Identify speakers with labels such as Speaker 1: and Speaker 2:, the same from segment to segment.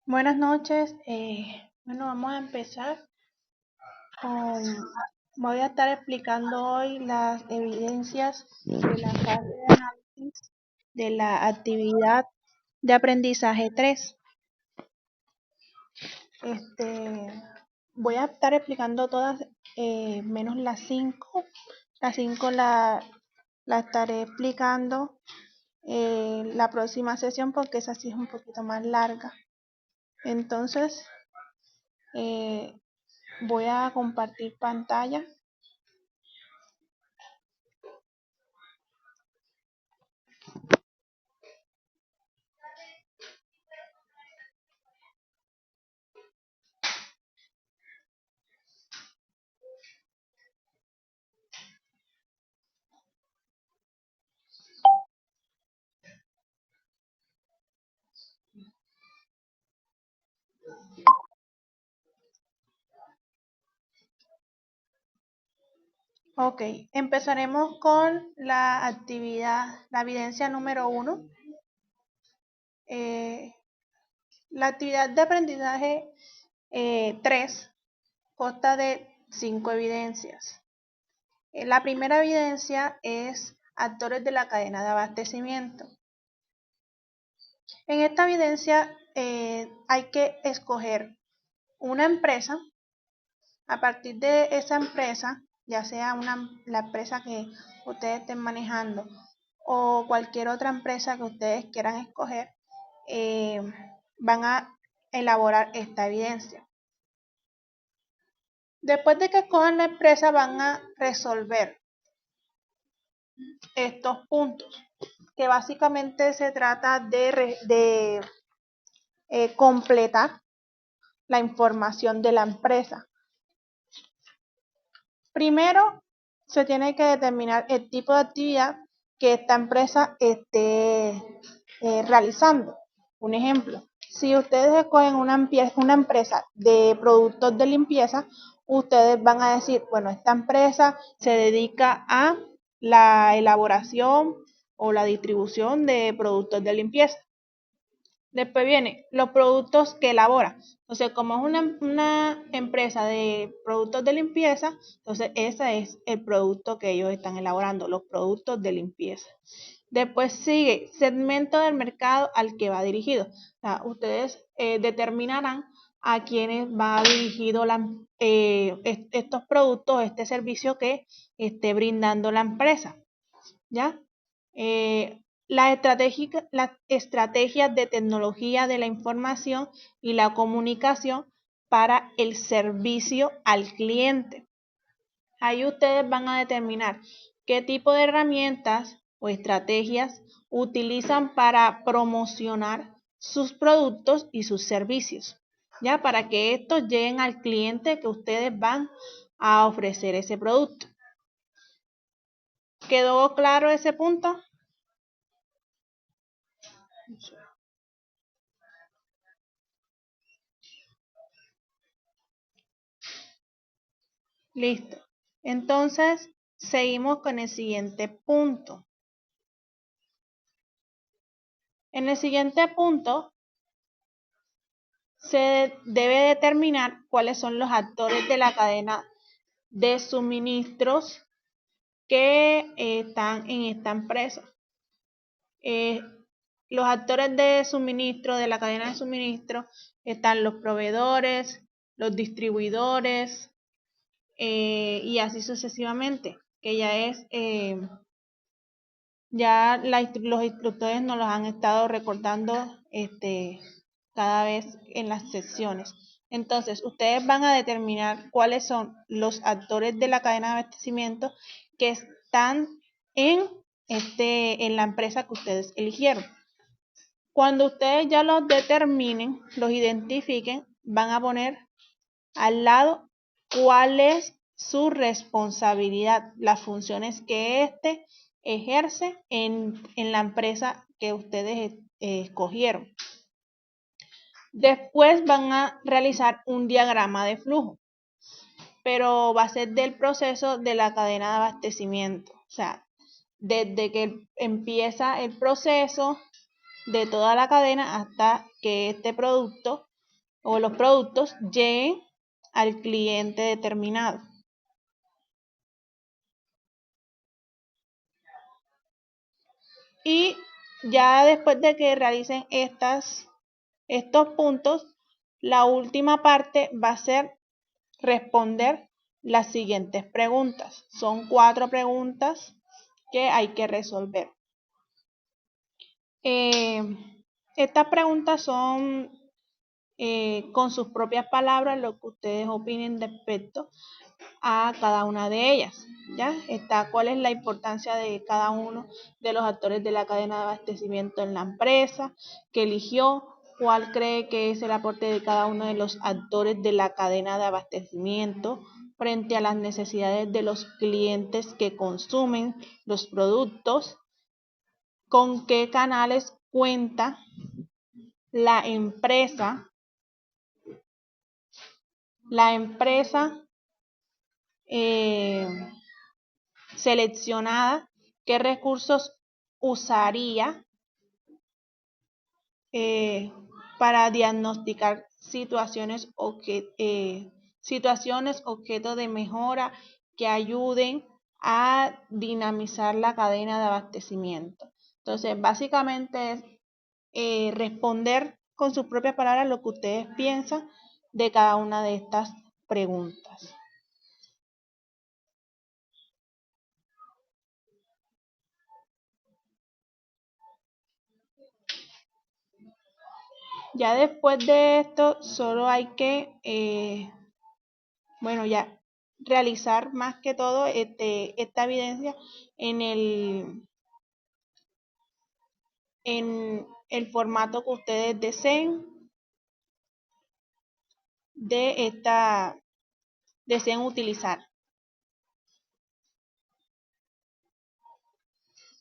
Speaker 1: Buenas noches. Bueno, vamos a empezar con... Voy a estar explicando hoy las evidencias de la fase de análisis de la actividad de aprendizaje 3. Voy a estar explicando todas menos las 5. Las 5 la estaré explicando la próxima sesión porque esa sí es un poquito más larga. Entonces, eh, voy a compartir pantalla. Ok, empezaremos con la actividad, la evidencia número 1. La actividad de aprendizaje 3 consta de 5 evidencias. La primera evidencia es actores de la cadena de abastecimiento. En esta evidencia hay que escoger una empresa. A partir de esa empresa, ya sea la empresa que ustedes estén manejando o cualquier otra empresa que ustedes quieran escoger, van a elaborar esta evidencia. Después de que escojan la empresa, van a resolver estos puntos, que básicamente se trata de completar la información de la empresa. Primero, se tiene que determinar el tipo de actividad que esta empresa esté realizando. Un ejemplo, si ustedes escogen una empresa de productos de limpieza, ustedes van a decir, bueno, esta empresa se dedica a la elaboración o la distribución de productos de limpieza. Después vienen los productos que elabora. Entonces, como es una empresa de productos de limpieza, entonces ese es el producto que ellos están elaborando, los productos de limpieza. Después sigue segmento del mercado al que va dirigido. O sea, ustedes determinarán a quienes va dirigido estos productos, este servicio que esté brindando la empresa. ¿Ya? Las estrategias de tecnología de la información y la comunicación para el servicio al cliente. Ahí ustedes van a determinar qué tipo de herramientas o estrategias utilizan para promocionar sus productos y sus servicios, ya para que estos lleguen al cliente que ustedes van a ofrecer ese producto. ¿Quedó claro ese punto? Listo. Entonces, seguimos con el siguiente punto. En el siguiente punto, se debe determinar cuáles son los actores de la cadena de suministros que están en esta empresa. Los actores de suministro, de la cadena de suministro, están los proveedores, los distribuidores y así sucesivamente, que ya es... Ya los instructores nos los han estado recordando cada vez en las sesiones. Entonces, ustedes van a determinar cuáles son los actores de la cadena de abastecimiento que están en la empresa que ustedes eligieron. Cuando ustedes ya los determinen, los identifiquen, van a poner al lado cuál es su responsabilidad, las funciones que ejerce en la empresa que ustedes escogieron. Después van a realizar un diagrama de flujo, pero va a ser del proceso de la cadena de abastecimiento. O sea, desde que empieza el proceso de toda la cadena hasta que este producto o los productos lleguen al cliente determinado. Y ya después de que realicen estos puntos, la última parte va a ser responder las siguientes preguntas. Son 4 preguntas que hay que resolver. Estas preguntas son con sus propias palabras lo que ustedes opinen respecto a cada una de ellas. ¿Ya? Está cuál es la importancia de cada uno de los actores de la cadena de abastecimiento en la empresa que eligió, cuál cree que es el aporte de cada uno de los actores de la cadena de abastecimiento frente a las necesidades de los clientes que consumen los productos, con qué canales cuenta la empresa seleccionada, qué recursos usaría para diagnosticar situaciones, objetos de mejora que ayuden a dinamizar la cadena de abastecimiento. Entonces, básicamente es responder con sus propias palabras lo que ustedes piensan de cada una de estas preguntas. Ya después de esto, solo hay que, ya realizar más que todo esta evidencia en el formato que ustedes deseen deseen utilizar.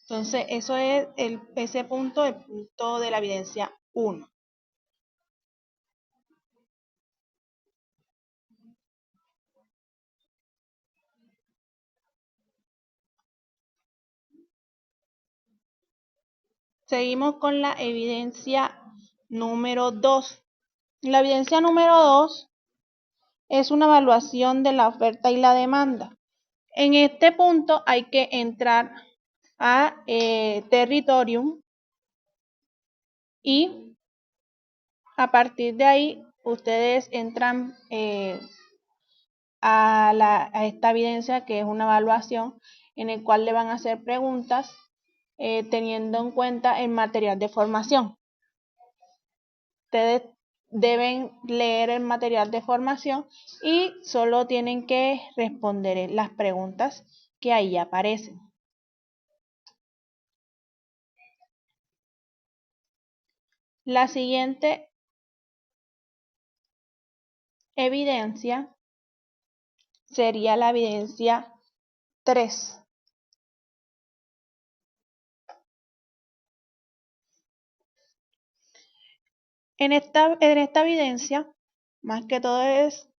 Speaker 1: Entonces, eso es ese punto, el punto de la evidencia 1. Seguimos con la evidencia número 2. La evidencia número 2 es una evaluación de la oferta y la demanda. En este punto hay que entrar a Territorium y a partir de ahí ustedes entran a esta evidencia, que es una evaluación en el cual le van a hacer preguntas teniendo en cuenta el material de formación. Ustedes deben leer el material de formación y solo tienen que responder las preguntas que ahí aparecen. La siguiente evidencia sería la evidencia 3. En esta evidencia, más que todo es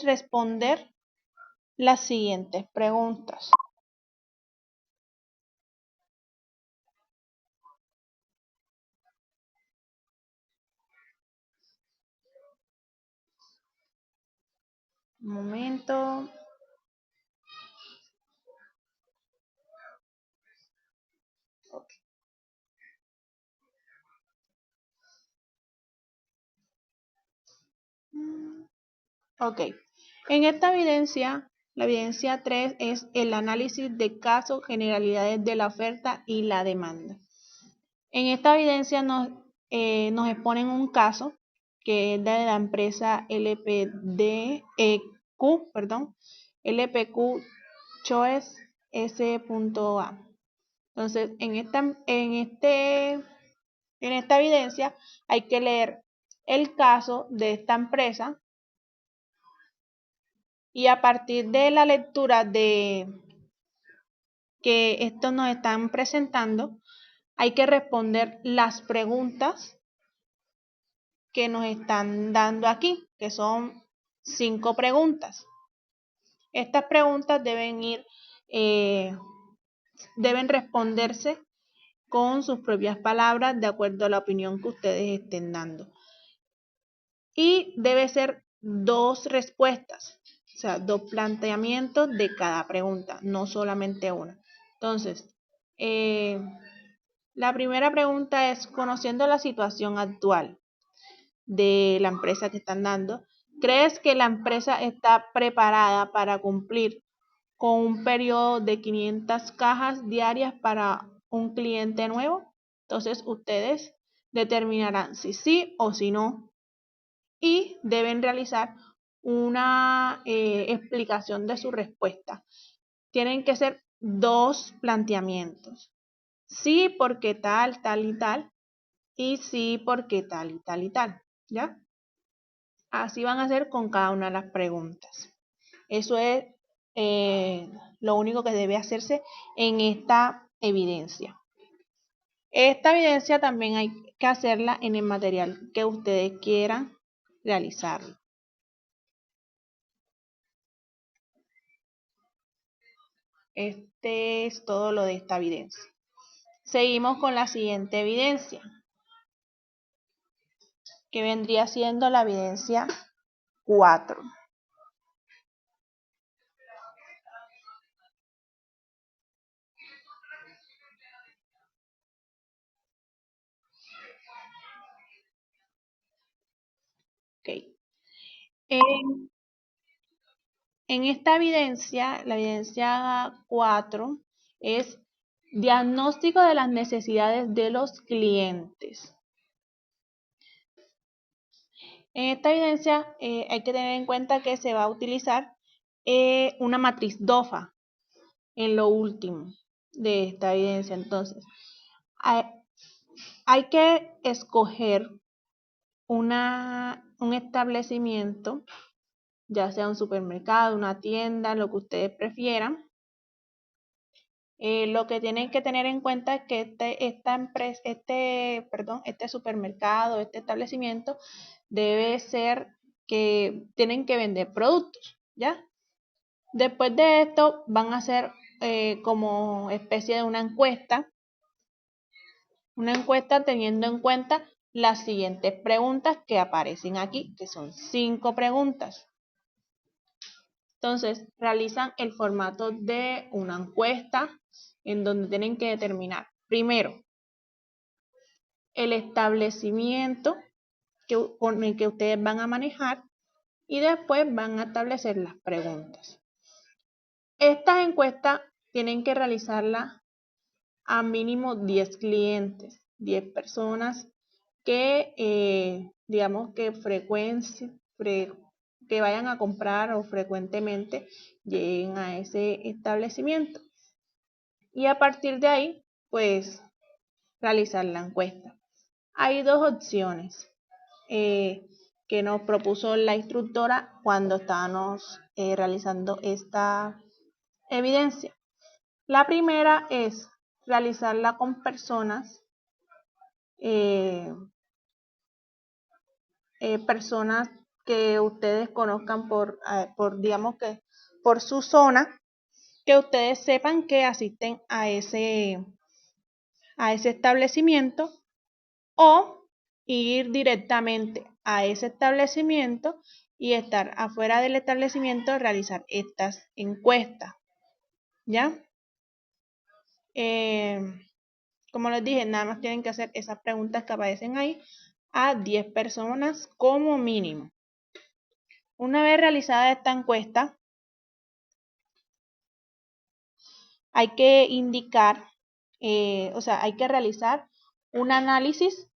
Speaker 1: responder las siguientes preguntas. Un momento. Ok. En esta evidencia, la evidencia 3 es el análisis de casos, generalidades de la oferta y la demanda. En esta evidencia nos exponen un caso que es de la empresa LPQ Choice S.A. Entonces, en esta evidencia hay que leer el caso de esta empresa y a partir de la lectura de que estos nos están presentando, hay que responder las preguntas que nos están dando aquí, que son 5 preguntas. Estas preguntas deben responderse con sus propias palabras de acuerdo a la opinión que ustedes estén dando. Y debe ser 2 respuestas, o sea, 2 planteamientos de cada pregunta, no solamente una. Entonces, la primera pregunta es, conociendo la situación actual de la empresa que están dando, ¿crees que la empresa está preparada para cumplir con un periodo de 500 cajas diarias para un cliente nuevo? Entonces, ustedes determinarán si sí o si no y deben realizar una explicación de su respuesta. Tienen que ser 2 planteamientos. Sí, porque tal, tal y tal. Y sí, porque tal y tal y tal. ¿Ya? Así van a hacer con cada una de las preguntas. Eso es lo único que debe hacerse en esta evidencia. Esta evidencia también hay que hacerla en el material que ustedes quieran realizar. Este es todo lo de esta evidencia. Seguimos con la siguiente evidencia, que vendría siendo la evidencia 4. Okay. En esta evidencia, la evidencia 4 es diagnóstico de las necesidades de los clientes. En esta evidencia hay que tener en cuenta que se va a utilizar una matriz DOFA en lo último de esta evidencia. Entonces, hay que escoger un establecimiento, ya sea un supermercado, una tienda, lo que ustedes prefieran. Lo que tienen que tener en cuenta es que este supermercado, este establecimiento debe ser que tienen que vender productos, ¿ya? Después de esto van a hacer como especie de una encuesta teniendo en cuenta las siguientes preguntas que aparecen aquí, que son 5 preguntas. Entonces, realizan el formato de una encuesta en donde tienen que determinar, primero, el establecimiento con el que ustedes van a manejar y después van a establecer las preguntas. Estas encuestas tienen que realizarlas a mínimo 10 clientes, 10 personas que digamos que que vayan a comprar o frecuentemente lleguen a ese establecimiento. Y a partir de ahí, pues, realizar la encuesta. Hay 2 opciones que nos propuso la instructora cuando estábamos realizando esta evidencia. La primera es realizarla con personas personas que ustedes conozcan digamos que por su zona, que ustedes sepan que asisten a ese establecimiento, o ir directamente a ese establecimiento y estar afuera del establecimiento realizar estas encuestas, ¿ya? Como les dije, nada más tienen que hacer esas preguntas que aparecen ahí a 10 personas como mínimo. Una vez realizada esta encuesta, hay que indicar, hay que realizar un análisis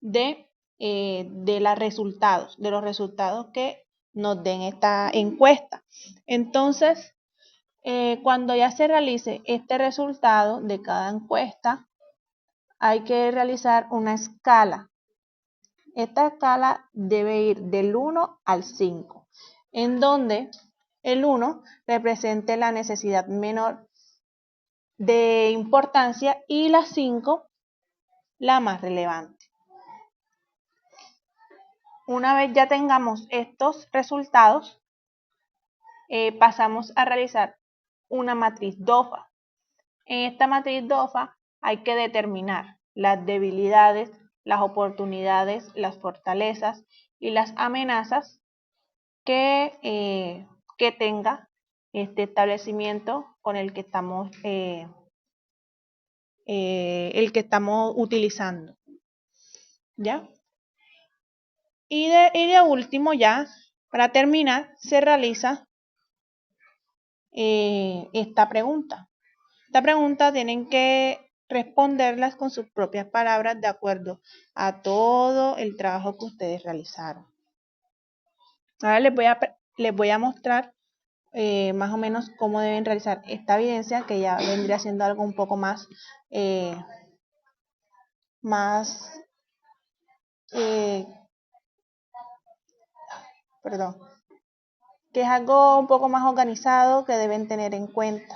Speaker 1: de los resultados que nos den esta encuesta. Entonces, cuando ya se realice este resultado de cada encuesta, hay que realizar una escala. Esta escala debe ir del 1 al 5, en donde el 1 represente la necesidad menor de importancia y la 5 la más relevante. Una vez ya tengamos estos resultados, pasamos a realizar una matriz DOFA. En esta matriz DOFA hay que determinar las debilidades, las oportunidades, las fortalezas y las amenazas que tenga este establecimiento con el que estamos utilizando. ¿Ya? Y de último, ya para terminar, se realiza esta pregunta. Esta pregunta tienen que responderlas con sus propias palabras de acuerdo a todo el trabajo que ustedes realizaron. Ahora les voy a mostrar más o menos cómo deben realizar esta evidencia, que ya vendría siendo algo un poco más, perdón, que es algo un poco más organizado que deben tener en cuenta.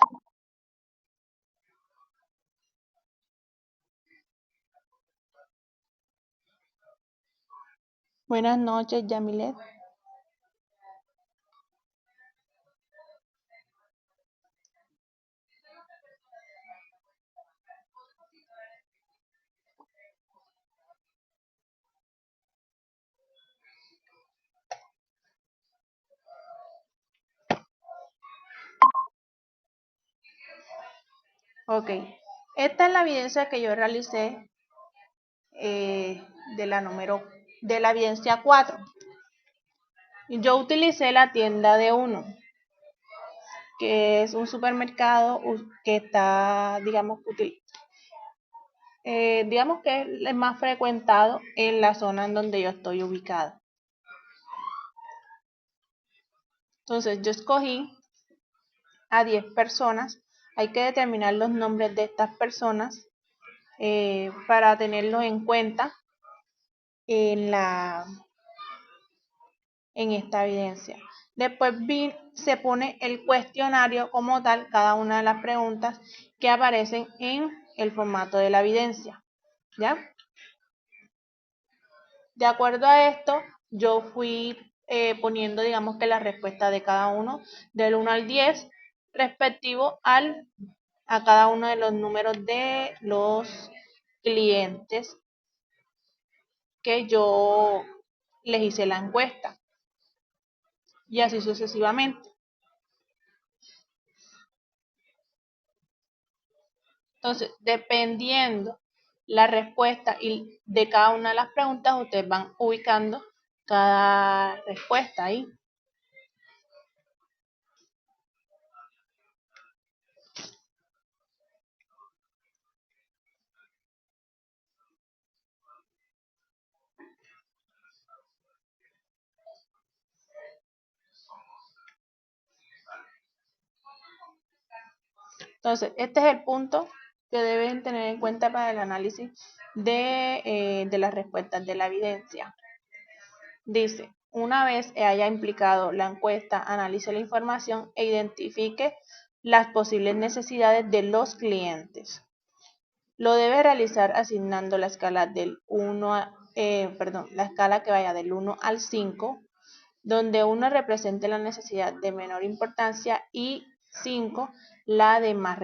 Speaker 1: Buenas noches, Yamilet. Ok, esta es la evidencia que yo realicé de la evidencia 4. Yo utilicé la tienda de 1, que es un supermercado que está, digamos que es el más frecuentado en la zona en donde yo estoy ubicada. Entonces yo escogí a 10 personas. Hay que determinar los nombres de estas personas para tenerlos en cuenta en esta evidencia. Después se pone el cuestionario como tal, cada una de las preguntas que aparecen en el formato de la evidencia. ¿Ya? De acuerdo a esto, yo fui poniendo, digamos que la respuesta de cada uno del 1 al 10 respectivo a cada uno de los números de los clientes que yo les hice la encuesta. Y así sucesivamente. Entonces, dependiendo la respuesta y de cada una de las preguntas, ustedes van ubicando cada respuesta ahí. Entonces, este es el punto que deben tener en cuenta para el análisis de las respuestas de la evidencia. Dice, una vez haya implicado la encuesta, analice la información e identifique las posibles necesidades de los clientes. Lo debe realizar asignando la escala la escala que vaya del 1 al 5, donde 1 represente la necesidad de menor importancia y 5 la más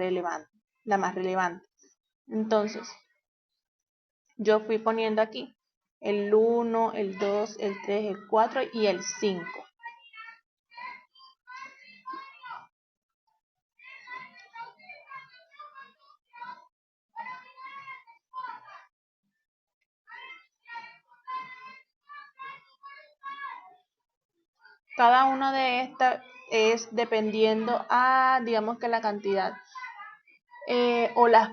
Speaker 1: relevante. Entonces, yo fui poniendo aquí el 1, el 2, el 3, el 4 y el 5. Cada una de estas es dependiendo a, digamos que la cantidad o las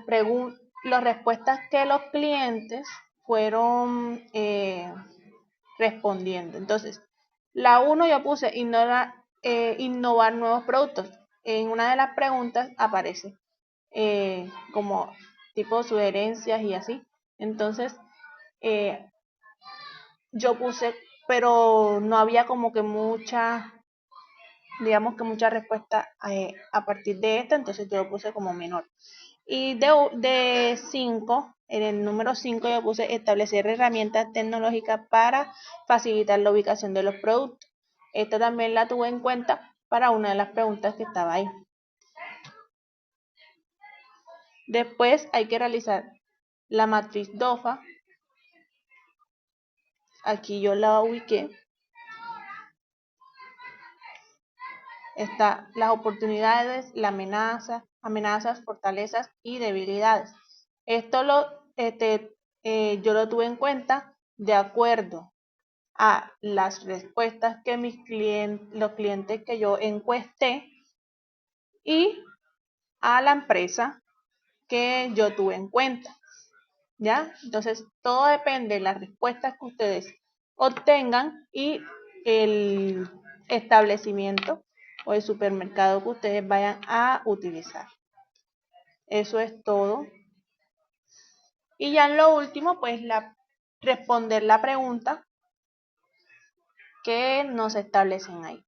Speaker 1: respuestas que los clientes fueron respondiendo. Entonces, la 1 yo puse innovar nuevos productos. En una de las preguntas aparece como tipo sugerencias y así. Entonces, yo puse, pero no había como que mucha respuesta a partir de esta, entonces yo lo puse como menor. Y de 5, en el número 5 yo puse establecer herramientas tecnológicas para facilitar la ubicación de los productos. Esta también la tuve en cuenta para una de las preguntas que estaba ahí. Después hay que realizar la matriz DOFA. Aquí yo la ubiqué. Está las oportunidades, la amenazas, fortalezas y debilidades. Esto yo lo tuve en cuenta de acuerdo a las respuestas que los clientes que yo encuesté y a la empresa que yo tuve en cuenta. ¿Ya? Entonces, todo depende de las respuestas que ustedes obtengan y el establecimiento o el supermercado que ustedes vayan a utilizar. Eso es todo. Y ya en lo último, pues responder la pregunta que nos establecen ahí.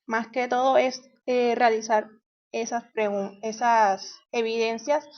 Speaker 1: Más que todo es realizar esas evidencias